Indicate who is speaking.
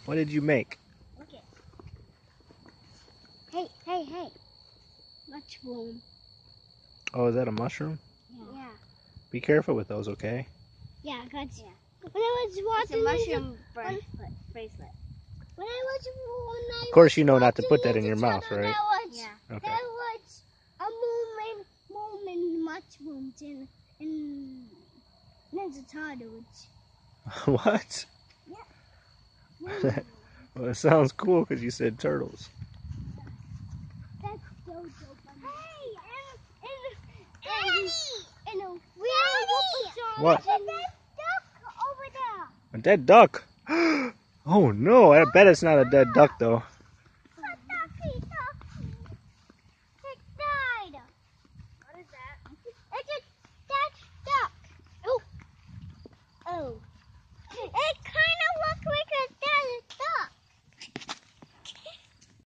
Speaker 1: What did you make?
Speaker 2: Okay. Hey, hey, hey. Mushroom.
Speaker 1: Oh, is that a mushroom?
Speaker 2: Yeah.
Speaker 1: Be careful with those, okay?
Speaker 2: Yeah, gotcha. When I was watching
Speaker 3: It's a mushroom bracelet.
Speaker 2: When I was
Speaker 1: Of course, you know not to put that in your mouth, right?
Speaker 3: Yeah.
Speaker 1: Okay.
Speaker 2: There was a movement mushrooms in Ninja Turtles.
Speaker 1: What?
Speaker 2: Yeah.
Speaker 1: Well, it sounds cool because you said turtles.
Speaker 2: That's so dope. And we have
Speaker 1: What?
Speaker 2: a duck over there.
Speaker 1: A dead duck? Oh no, I bet it's not a dead duck though.